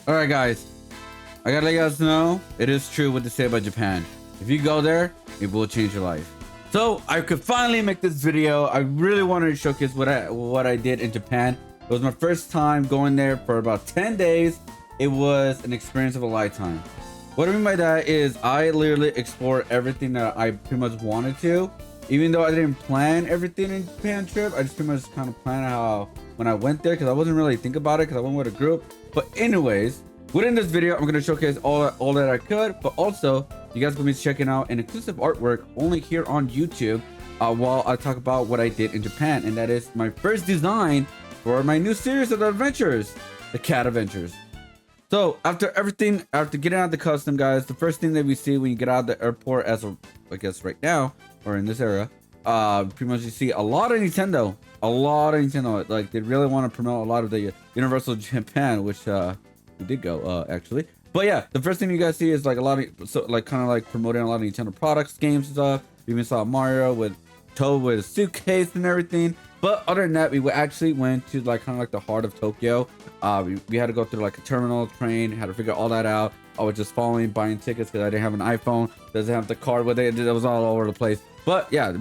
All right, guys, I gotta let you guys know it is true what they say about Japan. If you go there, it will change your life. So I could finally make this video. I really wanted to showcase what I did in Japan. It was my first time going there for about 10 days. It was an experience of a lifetime. What I mean by that is I literally explored everything that I pretty much wanted to. Even though I didn't plan everything in Japan trip, I just pretty much kind of planned how when I went there, because I wasn't really thinking about it because I went with a group. But anyways, within this video, I'm going to showcase all that I could, but also you guys will be checking out an exclusive artwork only here on YouTube while I talk about what I did in Japan. And that is my first design for my new series of adventures, the Cat Adventures. So after getting out of the custom, guys, the first thing that we see when you get out of the airport, as of, I guess right now, or in this area, pretty much you see a lot of Nintendo. Like they really want to promote a lot of the Universal Japan, which we did go actually. But yeah, the first thing you guys see is like a lot of kind of like promoting a lot of Nintendo products, games and stuff. We even saw Mario with Toad with a suitcase and everything. But other than that, we actually went to like kind of like the heart of Tokyo. We had to go through like a terminal, train, had to figure all that out. I was just following, buying tickets because I didn't have an iPhone, doesn't have the card with it. It was all over the place. But yeah,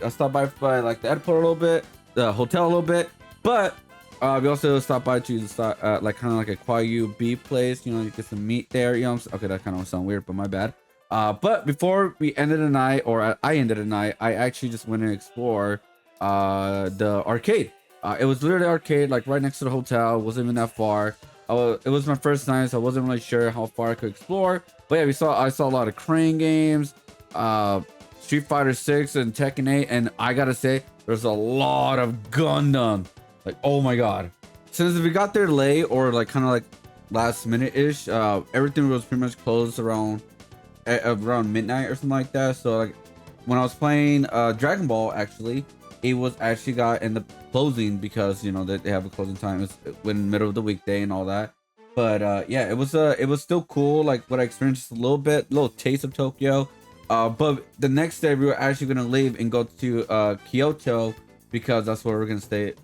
I stopped by like the airport a little bit, the hotel a little bit. But we also stopped by to like kind of like a Kwayu beef place. You know, you get some meat there. You know, okay, that kind of sound weird, but my bad. But before we ended the night, or I ended the night, I actually just went and explored the arcade. It was literally arcade, like right next to the hotel. It wasn't even that far. It was my first time, so I wasn't really sure how far I could explore. But yeah, I saw a lot of crane games, Street Fighter 6 and Tekken 8, and I gotta say, there's a lot of Gundam. Like, oh my god. Since we got there late, or like kind of like last minute ish, everything was pretty much closed around midnight or something like that. So like when I was playing Dragon Ball, actually, it was actually got in the closing because you know that they have a closing time. It's in the middle of the weekday and all that. But yeah, it was still cool. Like what I experienced, a little taste of Tokyo. But the next day we were actually gonna leave and go to Kyoto, because that's where we're gonna stay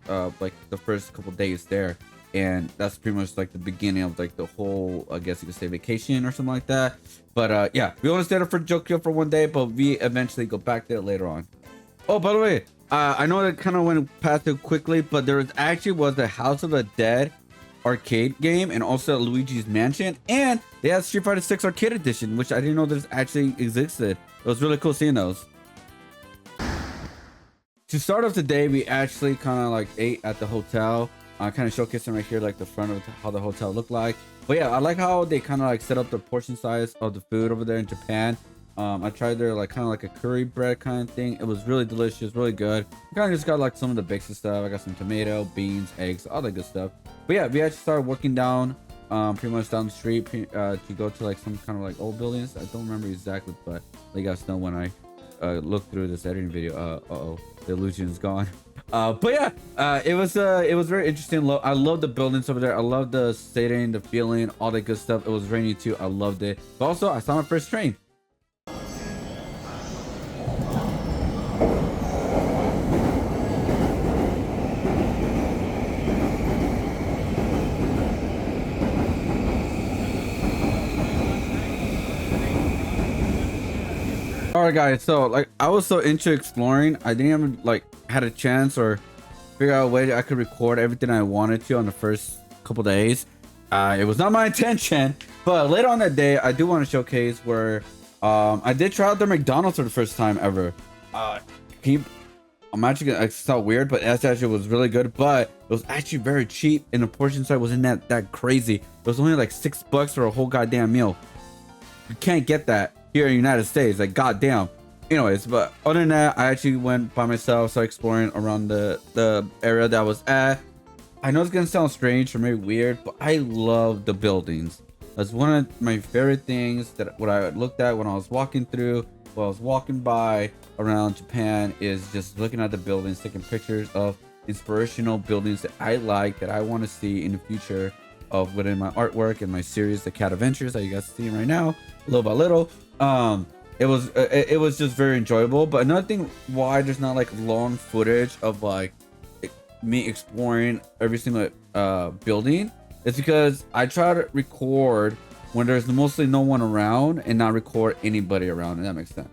like the first couple days there, and that's pretty much like the beginning of like the whole, I guess you could say, vacation or something like that. But yeah, we want to stay there for Tokyo for one day, but we eventually go back there later on. Oh, by the way, I know that kind of went past it quickly, but there was the House of the Dead arcade game, and also Luigi's Mansion, and they had Street Fighter 6 Arcade Edition, which I didn't know this actually existed. It was really cool seeing those. To start off the day, we actually kind of like ate at the hotel. I kind of showcasing right here like the front of how the hotel looked like. But yeah, I like how they kind of like set up the portion size of the food over there in Japan. I tried their like kind of like a curry bread kind of thing. It was really delicious, really good. I kind of just got like some of the basic stuff. I got some tomato, beans, eggs, all that good stuff. But yeah, we actually started walking down pretty much down the street to go to like some kind of like old buildings. I don't remember exactly, but let you guys know when I look through this editing video. The illusion is gone. But yeah, it was very interesting. I love the buildings over there. I love the setting, the feeling, all that good stuff. It was rainy too. I loved it. But also, I saw my first train. All right, guys, so like I was so into exploring, I didn't even like had a chance or figure out a way I could record everything I wanted to on the first couple days. It was not my intention, but later on that day, I do want to showcase where I did try out their McDonald's for the first time ever. I'm actually gonna, it sound weird, but it actually was really good, but it was actually very cheap, and the portion size wasn't that crazy. It was only like $6 for a whole goddamn meal. You can't get that here in the United States, like goddamn. Anyways, but other than that, I actually went by myself, started exploring around the area that I was at. I know it's gonna sound strange or maybe weird, but I love the buildings. That's one of my favorite things that what I looked at when I was walking through, while I was walking by around Japan, is just looking at the buildings, taking pictures of inspirational buildings that I like, that I want to see in the future within my artwork and my series, The Cat Adventures, that you guys are seeing right now, little by little. it was just very enjoyable. But another thing why there's not like long footage of like me exploring every single building is because I try to record when there's mostly no one around and not record anybody around, and that makes sense.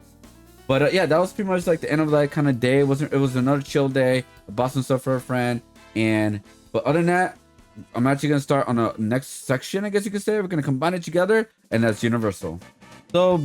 But yeah, that was pretty much like the end of that kind of day. It was another chill day. I bought some stuff for a friend, but other than that, I'm actually gonna start on the next section, I guess you could say. We're gonna combine it together, and that's Universal. So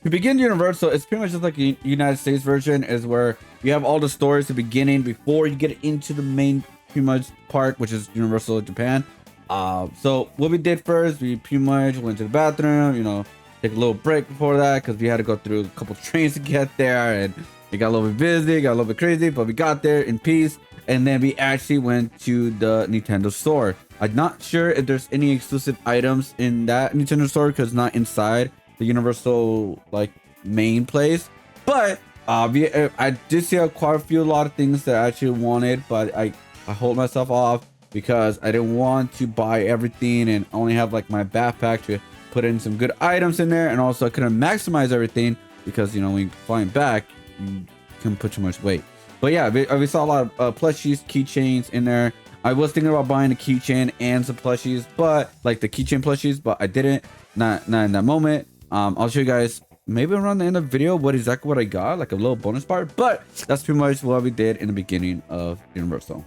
to begin Universal, it's pretty much just like a United States version, is where you have all the stories at the beginning before you get into the main pretty much part, which is Universal Japan. So what we did first, we pretty much went to the bathroom, you know, take a little break before that because we had to go through a couple trains to get there, and it got a little bit busy, got a little bit crazy, but we got there in peace. And then we actually went to the Nintendo store. I'm not sure if there's any exclusive items in that Nintendo store because it's not inside the Universal like main place. But I did see quite a lot of things that I actually wanted, but I hold myself off because I didn't want to buy everything and only have like my backpack to put in some good items in there, and also I couldn't maximize everything because, you know, when you're flying back, you can put too much weight. But yeah, we saw a lot of plushies, keychains in there. I was thinking about buying a keychain and some plushies, but like the keychain plushies, but I didn't. Not in that moment. I'll show you guys maybe around the end of the video exactly what I got, like a little bonus part. But that's pretty much what we did in the beginning of Universal.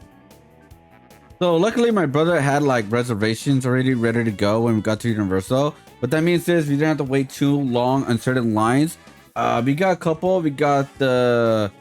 So luckily my brother had like reservations already ready to go when we got to Universal. What that means is we didn't have to wait too long on certain lines. We got a couple. We got the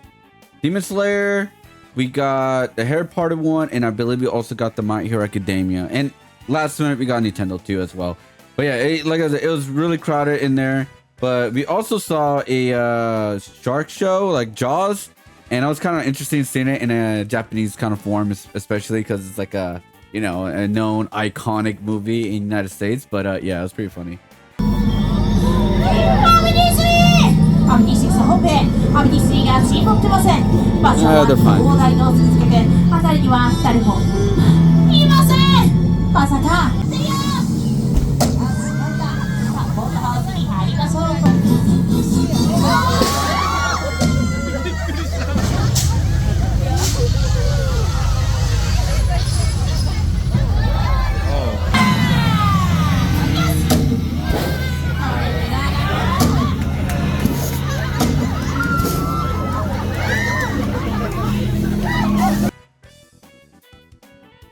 Demon Slayer, we got the Harry Potter one, and I believe we also got the My Hero Academia. And last minute we got Nintendo too as well. But yeah, like I said, it was really crowded in there. But we also saw a shark show like Jaws, and it was kind of interesting seeing it in a Japanese kind of form, especially because it's like a, you know, a known iconic movie in the United States. But yeah, it was pretty funny. They're fine.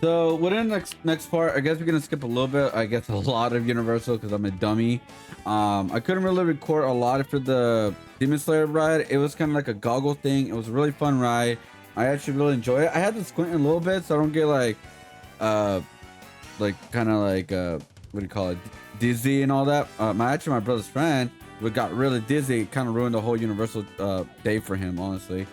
So within the next part, I guess we're gonna skip a little bit. I guess a lot of Universal because I'm a dummy. I couldn't really record a lot for the Demon Slayer ride. It was kind of like a goggle thing. It was a really fun ride. I actually really enjoy it. I had to squint a little bit so I don't get like kind of like what do you call it, dizzy and all that. My brother's friend got really dizzy. It kind of ruined the whole Universal day for him, honestly.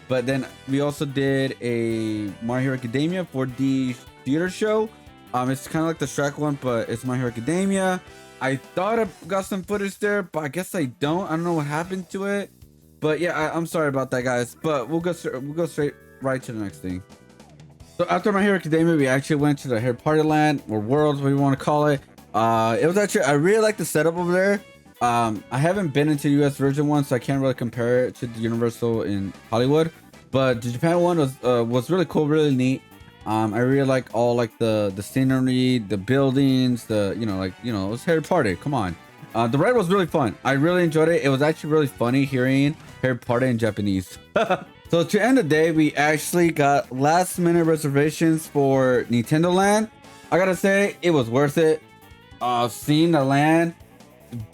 But then we also did a My Hero Academia for the theater show. It's kind of like the Shrek one, but it's My Hero Academia. I thought I got some footage there, but I guess I don't. I don't know what happened to it. But yeah, I'm sorry about that, guys. But we'll go straight right to the next thing. So after My Hero Academia, we actually went to the Harry Potter Land or World, what you want to call it. It was actually, I really like the setup over there. I haven't been into the US version one, so I can't really compare it to the Universal in Hollywood. But the Japan one was really cool, really neat. I really like all like the scenery, the buildings, it was Harry Potter. Come on. The ride was really fun. I really enjoyed it. It was actually really funny hearing Harry Potter in Japanese. So to end the day, we actually got last minute reservations for Nintendo Land. I gotta say, it was worth it. Seeing the land,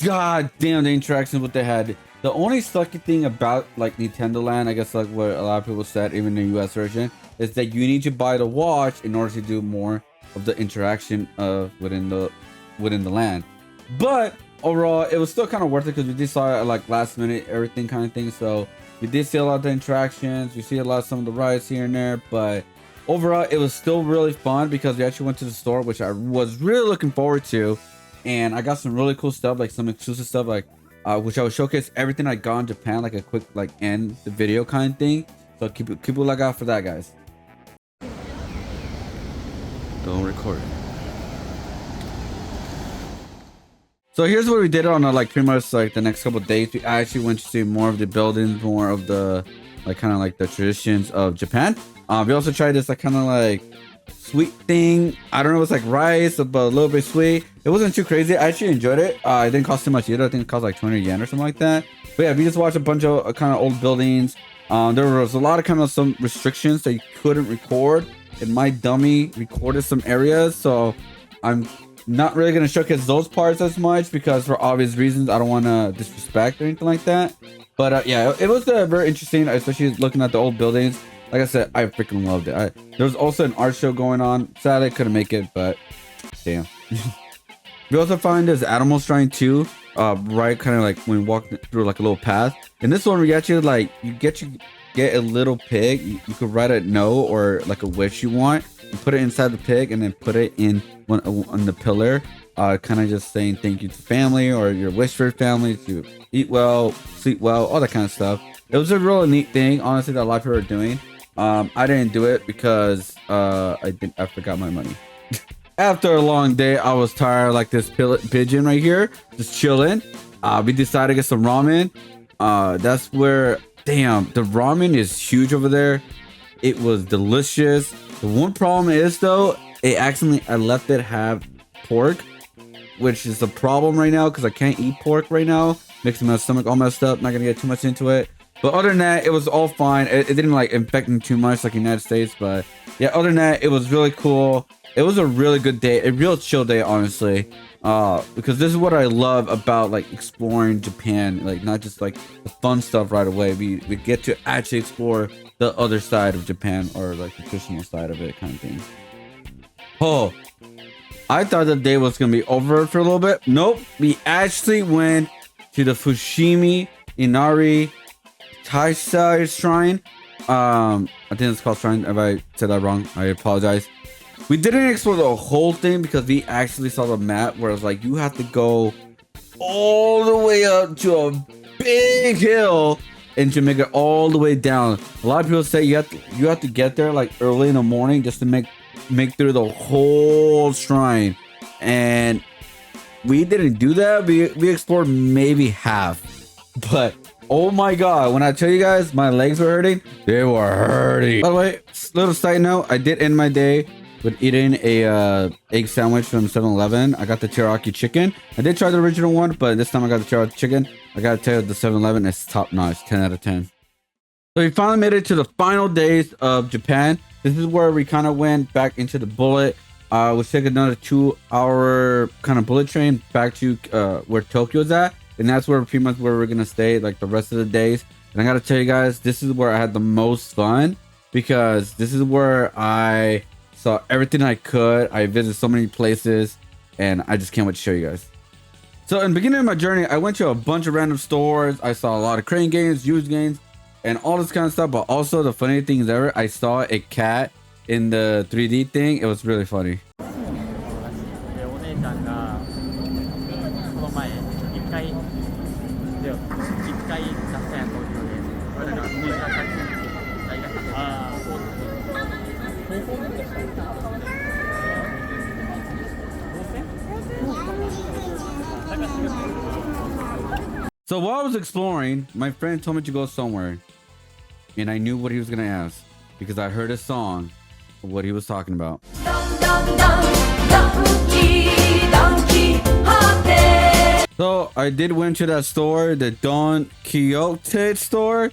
god damn the interactions what they had. The only sucky thing about like Nintendo Land, I guess like what a lot of people said, even in the US version, is that you need to buy the watch in order to do more of the interaction within the land. But overall, it was still kind of worth it because we did saw like last minute everything kind of thing. So we did see a lot of the interactions. You see a lot of some of the rides here and there, but overall, it was still really fun because we actually went to the store, which I was really looking forward to, and I got some really cool stuff, like some exclusive stuff, like which I will showcase everything I got in Japan, like a quick like end the video kind of thing. So keep a look out for that, guys. Don't record it. So here's what we did on like pretty much like the next couple of days. We actually went to see more of the buildings, more of the like kind of like the traditions of Japan. We also tried this like kind of like sweet thing. I don't know, it's like rice but a little bit sweet. It wasn't too crazy. I actually enjoyed it. It didn't cost too much either. I think it cost like 200 yen or something like that. But yeah, we just watched a bunch of kind of old buildings. There was a lot of kind of some restrictions that you couldn't record, and my dummy recorded some areas, so I'm not really going to showcase those parts as much because for obvious reasons I don't want to disrespect or anything like that. But yeah, it was very interesting, especially looking at the old buildings. Like I said, I freaking loved it. There was also an art show going on. Sadly, I couldn't make it, but damn. We also find this animal shrine too, right kind of like when we walk through like a little path. In this one, we actually like you get a little pig. You could write a no or like a wish you want. You put it inside the pig and then put it in on the pillar. Kind of just saying thank you to family or your wish for your family to eat well, sleep well, all that kind of stuff. It was a really neat thing, honestly, that a lot of people are doing. I didn't do it because I forgot my money. After a long day, I was tired like this pigeon right here, just chilling. We decided to get some ramen. That's where, damn, the ramen is huge over there. It was delicious. The one problem is though, I left it have pork, which is a problem right now because I can't eat pork right now. Makes my stomach all messed up. Not gonna get too much into it. But other than that, it was all fine. It didn't like infect me too much like United States. But yeah, other than that, it was really cool. It was a really good day, a real chill day, honestly. Because this is what I love about like exploring Japan, like not just like the fun stuff right away. We get to actually explore the other side of Japan, or like the traditional side of it, kind of thing. Oh, I thought the day was gonna be over for a little bit. Nope, we actually went to the Fushimi Inari Shrine. I think it's called Shrine. If I said that wrong, I apologize. We didn't explore the whole thing because we actually saw the map where it's like you have to go all the way up to a big hill and to make it all the way down. A lot of people say you have to get there like early in the morning just to make through the whole shrine, and we didn't do that. We explored maybe half, but oh my god, when I tell you guys my legs were hurting, they were hurting. By the way, little side note, I did end my day with eating a egg sandwich from 7-Eleven. I got the teriyaki chicken. I did try the original one, but this time I got the teriyaki chicken. I gotta tell you, the 7-Eleven is top notch, 10 out of 10. So we finally made it to the final days of Japan. This is where we kind of went back into the bullet. We took another 2-hour kind of bullet train back to where Tokyo's at. And that's where pretty much where we're gonna stay like the rest of the days. And I gotta tell you guys, this is where I had the most fun because this is where I saw everything I could. I visited so many places and I just can't wait to show you guys. So in the beginning of my journey, I went to a bunch of random stores. I saw a lot of crane games, used games, and all this kind of stuff. But also the funny thing is ever, I saw a cat in the 3D thing. It was really funny. So while I was exploring, my friend told me to go somewhere, and I knew what he was gonna ask because I heard a song of what he was talking about. So I did went to that store, the Don Quixote store.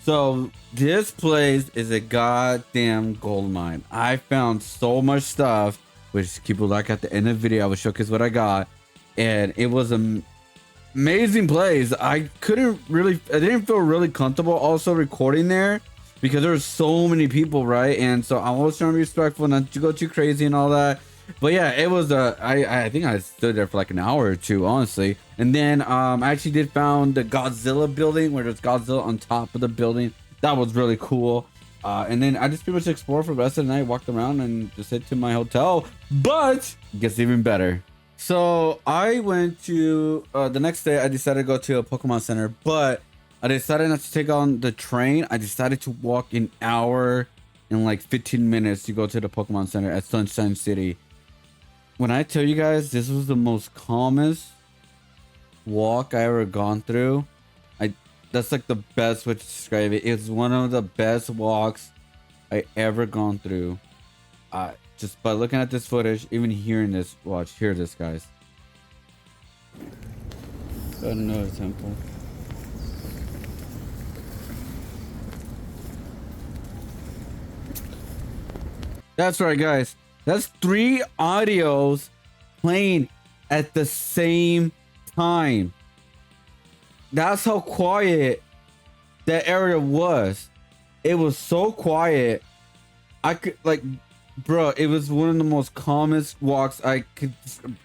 So this place is a goddamn gold mine. I found so much stuff, which people like at the end of the video, I will showcase what I got, and it was amazing place. I didn't feel really comfortable also recording there because there were so many people, right? And so I was trying to be respectful, not to go too crazy and all that. But yeah, it was I think I stood there for like an hour or two, honestly. And then I actually did found the Godzilla building where there's Godzilla on top of the building. That was really cool. And then I just pretty much explored for the rest of the night, walked around and just hit to my hotel. But it gets even better. So I went to the next day. I decided to go to a Pokemon Center, but I decided not to take on the train. I decided to walk an hour and like 15 minutes to go to the Pokemon Center at Sunshine City. When I tell you guys, this was the most calmest, walk I ever gone through. That's like the best way to describe it. It's one of the best walks I ever gone through. Just by looking at this footage, even hearing this, hear this, guys. Got another temple. That's right, guys. That's 3 audios playing at the same time. That's how quiet that area was. It was so quiet. I could bro, it was one of the most calmest walks I could.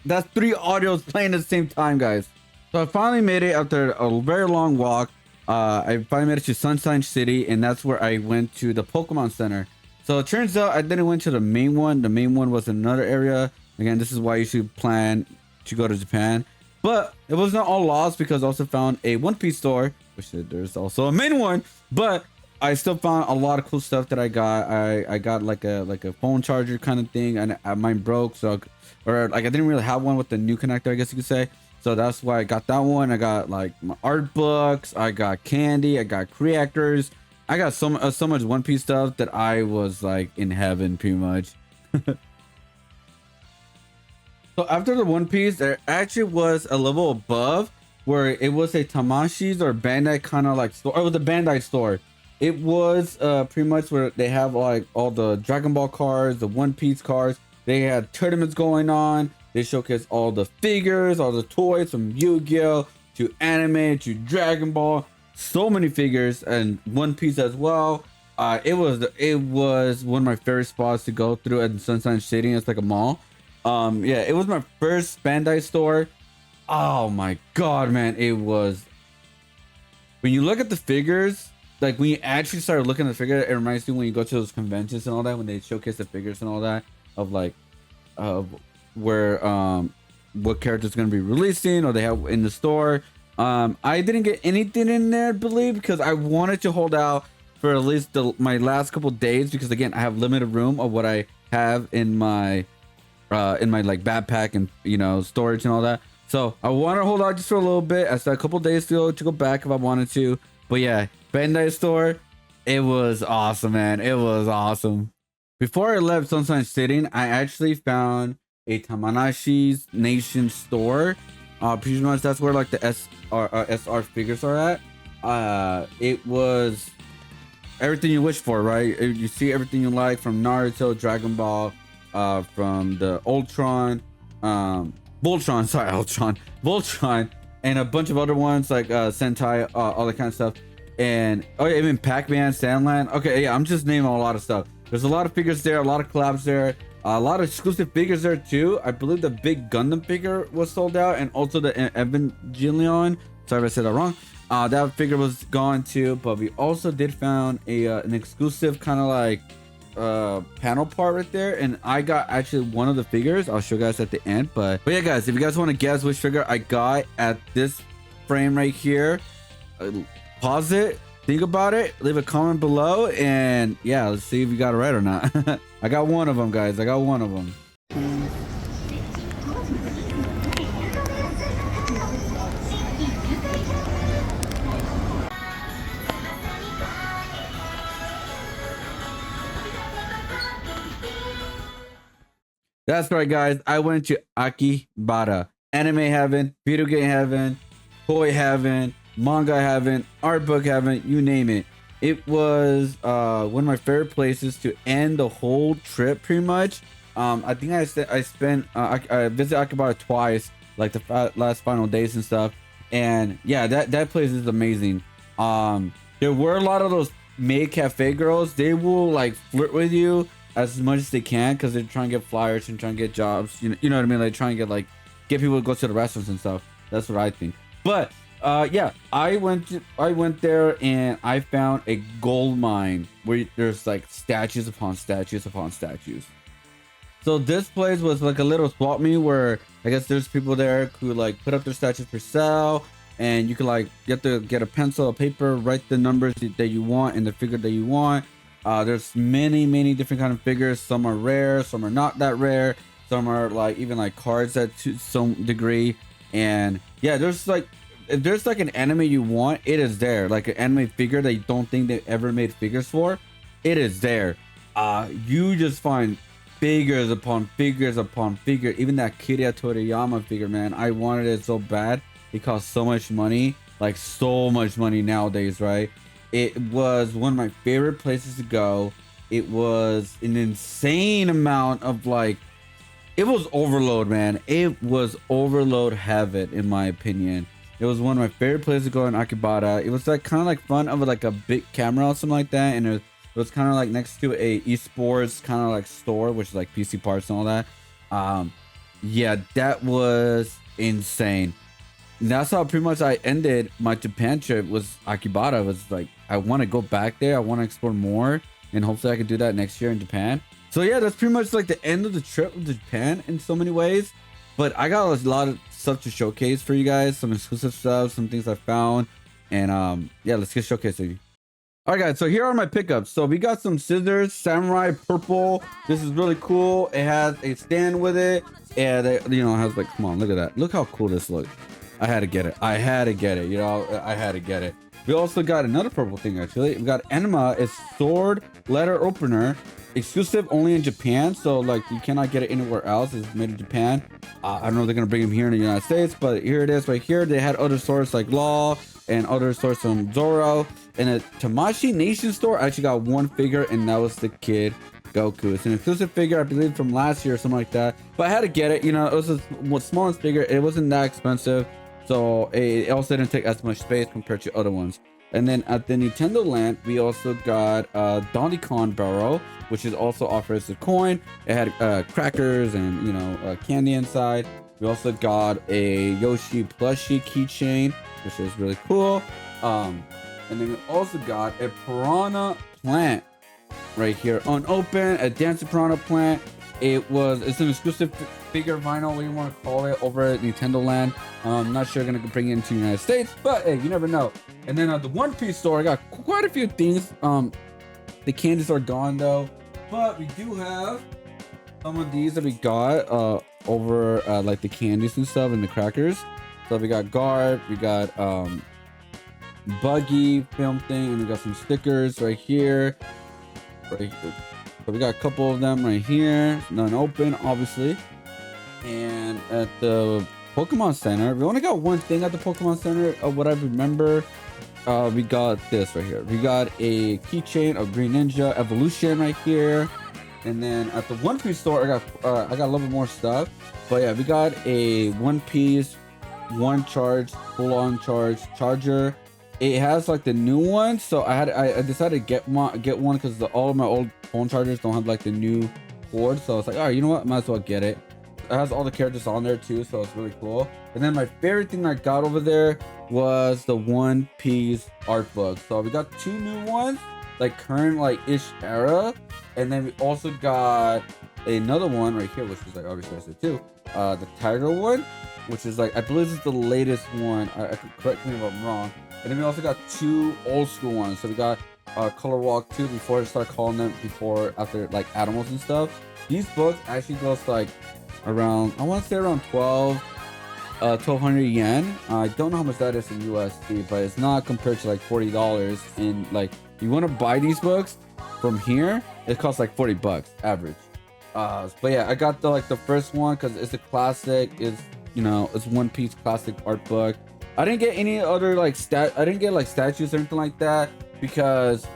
That's 3 audios playing at the same time, guys. So I finally made it after a very long walk. I finally made it to Sunshine City, and that's where I went to the Pokemon Center. So it turns out I didn't went to the main one. The main one was in another area. Again, this is why you should plan to go to Japan. But it was not all lost, because I also found a One Piece store, which there's also a main one. But I still found a lot of cool stuff that I got. I got like a phone charger kind of thing, and mine broke, so I didn't really have one with the new connector, I guess you could say. So that's why I got that one. I got like my art books, I got candy, I got reactors. I got so much One Piece stuff that I was like in heaven pretty much. So after the One Piece, there actually was a level above where it was a Tamashii's or Bandai kind of like store. It was a Bandai store. It was pretty much where they have like all the Dragon Ball cards, the One Piece cards. They had tournaments going on. They showcased all the figures, all the toys from Yu-Gi-Oh to anime to Dragon Ball. So many figures, and One Piece as well. It was one of my favorite spots to go through at Sunshine City. It's like a mall. Yeah, it was my first Bandai store. Oh my god, man, it was. When you look at the figures, like when you actually start looking at the figure, it reminds me when you go to those conventions and all that, when they showcase the figures and all that of like where what characters going to be releasing or they have in the store. I didn't get anything in there, I believe, because I wanted to hold out for at least my last couple days, because again, I have limited room of what I have in my like backpack and, you know, storage and all that. So I want to hold out just for a little bit. I still have a couple days to go back if I wanted to. But yeah, Bandai store, it was awesome, man. It was awesome. Before I left Sunshine City, I actually found a Tamashii's Nation store. Pretty much that's where like the SR figures are at. It was everything you wish for, right? You see everything you like from Naruto, Dragon Ball, from the Voltron, and a bunch of other ones like Sentai, all that kind of stuff. And oh yeah, even Pac-Man, Sandland. Okay, yeah, I'm just naming a lot of stuff. There's a lot of figures there, a lot of collabs there. A lot of exclusive figures there too. I believe the big Gundam figure was sold out, and also the Evangelion. Sorry if I said that wrong. That figure was gone too. But we also did found an exclusive kind of like panel part right there, and I got actually one of the figures. I'll show you guys at the end. But yeah, guys, if you guys want to guess which figure I got at this frame right here, pause it. Think about it, leave a comment below, and yeah, let's see if you got it right or not. I got one of them, guys. I got one of them. That's right, guys. I went to Akihabara Anime Heaven, video game heaven, toy heaven, manga heaven, art book heaven, you name it. It was one of my favorite places to end the whole trip, pretty much. I think I visited Akihabara twice, like the last final days and stuff. And yeah, that place is amazing. There were a lot of those maid cafe girls. They will like flirt with you as much as they can, because they're trying to get flyers and trying to get jobs. You know what I mean? Like trying to get people to go to the restaurants and stuff. That's what I think. But yeah, I went there and I found a gold mine where there's like statues upon statues upon statues. So this place was like a little swap meet where I guess there's people there who like put up their statues for sale, and you can like have to get a pencil, a paper, write the numbers that you want and the figure that you want. There's many different kind of figures. Some are rare, some are not that rare, some are like even like cards to some degree. And yeah, there's like, if there's like an anime you want, it is there. Like an anime figure that you don't think they ever made figures for, it is there. You just find figures upon figures upon figure. Even that Kira Toriyama figure, man, I wanted it so bad. It cost so much money, like so much money nowadays, right? It was one of my favorite places to go. It was an insane amount of like, it was overload, man. It was overload heaven, in my opinion. It was one of my favorite places to go in Akihabara. It was like kind of like fun of like a big camera or something like that, and it was kind of like next to a esports kind of like store, which is like PC parts and all that. Yeah, that was insane. And that's how pretty much I ended my Japan trip. Was Akihabara. It was like, I want to go back there. I want to explore more, and hopefully I can do that next year in Japan. So yeah, that's pretty much like the end of the trip to Japan in so many ways. But I got a lot of stuff to showcase for you guys, some exclusive stuff, some things I found, and yeah, let's get showcasing. All right, guys, so here are my pickups. So we got some scissors, samurai purple. This is really cool. It has a stand with it, and it, you know, it has like, come on, look at that. Look how cool this looks. I had to get it. I had to get it. You know, I had to get it. We also got another purple thing, actually. We got Enema, it's sword letter opener, exclusive only in Japan. So like, you cannot get it anywhere else. It's made in Japan. I don't know if they're gonna bring them here in the United States, but here it is right here. They had other stores like Law and other stores from Zoro. And a Tamashii Nation store, I actually got one figure, and that was the Kid Goku. It's an exclusive figure, I believe, from last year or something like that. But I had to get it. You know, it was the smallest figure. It wasn't that expensive. So it also didn't take as much space compared to other ones. And then at the Nintendo Land, we also got Donkey Kong Barrel, which is also offers a coin. It had crackers and, you know, candy inside. We also got a Yoshi plushie keychain, which is really cool. And then we also got a piranha plant right here, unopened, a dancing piranha plant. It's an exclusive figure vinyl, what you want to call it, over at Nintendo Land. I'm not sure gonna bring it into the United States, but hey, you never know. And then at the One Piece store, I got quite a few things. The candies are gone though, but we do have some of these that we got over like the candies and stuff and the crackers. So we got Garb, we got Buggy film thing, and we got some stickers right here. Right here. So we got a couple of them right here, none open, obviously. And at the Pokemon Center, we only got one thing at the Pokemon Center of what I remember. We got this right here. We got a keychain of Green Ninja Evolution right here. And then at the One Piece store, I got a little bit more stuff. But yeah, we got a One Piece, one charge, full on charge charger. It has like the new one, so I decided to get one because all of my old phone chargers don't have like the new cord. So I was like, all right, you know what, might as well get it. It has all the characters on there too, so it's really cool. And then my favorite thing I got over there was the One Piece art book. So we got two new ones, like current like ish era, and then we also got another one right here, which is like obviously I said too, the Tiger one, which is like, I believe it's the latest one. I could correct me if I'm wrong. And then we also got two old school ones. So we got Color Walk 2 before I start calling them after like animals and stuff. These books actually goes like around, I want to say around 1200 yen. I don't know how much that is in USD, but it's not compared to like $40. And like, you want to buy these books from here, it costs like $40 average. But yeah, I got the first one because it's a classic. It's, you know, it's One Piece classic art book. I didn't get any other I didn't get like statues or anything like that because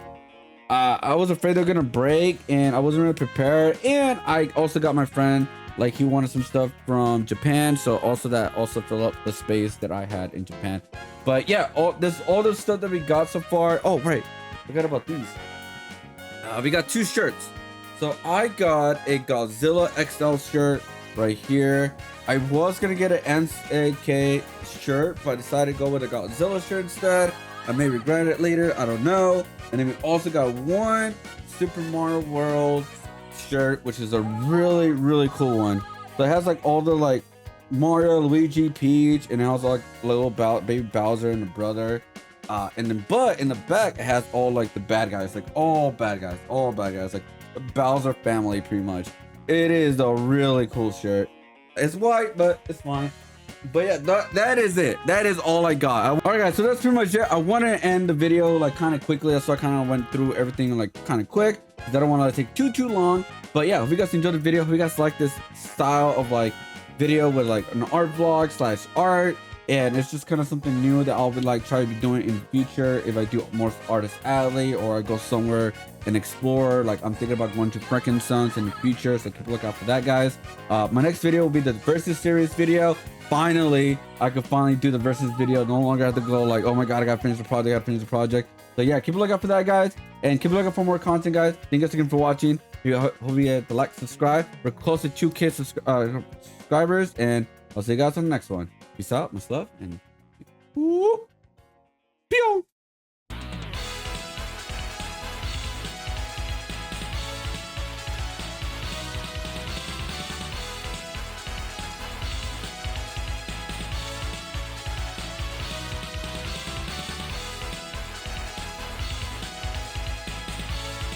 I was afraid they're gonna break and I wasn't really prepared. And I also got my friend, like, he wanted some stuff from Japan, so that also fill up the space that I had in Japan. But yeah, all the stuff that we got so far. Oh right, forgot about these. We got two shirts. So I got a Godzilla XL shirt right here. I was gonna get an NSAK shirt, but I decided to go with a Godzilla shirt instead. I may regret it later, I don't know. And then we also got one Super Mario World shirt, which is a really, really cool one. So it has like all the like Mario, Luigi, Peach, and it has like little baby Bowser and the brother. And then, but in the back, it has all like the bad guys, like all bad guys, like the Bowser family, pretty much. It is a really cool shirt. It's white, but it's fine. But yeah, that is it. That is all I got. All right, guys. So that's pretty much it. I want to end the video like kind of quickly. So I kind of went through everything like kind of quick. I don't want to take too long. But yeah, if you guys enjoyed the video, if you guys like this style of like video with like an art vlog slash art, and it's just kind of something new that I'll be like try to be doing in the future if I do more artist alley or I go somewhere and explore. Like I'm thinking about going to Frankenstein's in the future, so keep a look out for that, guys. My next video will be the versus series video. Finally, I could finally do the versus video. No longer have to go like, oh my god, I gotta finish the project, I gotta finish the project. So yeah, keep a look out for that, guys, and keep a look out for more content, guys. Thank you guys again for watching. Hope you hit the like, subscribe. We're close to 2K subscribers, and I'll see you guys on the next one. Peace out, much love, and pew.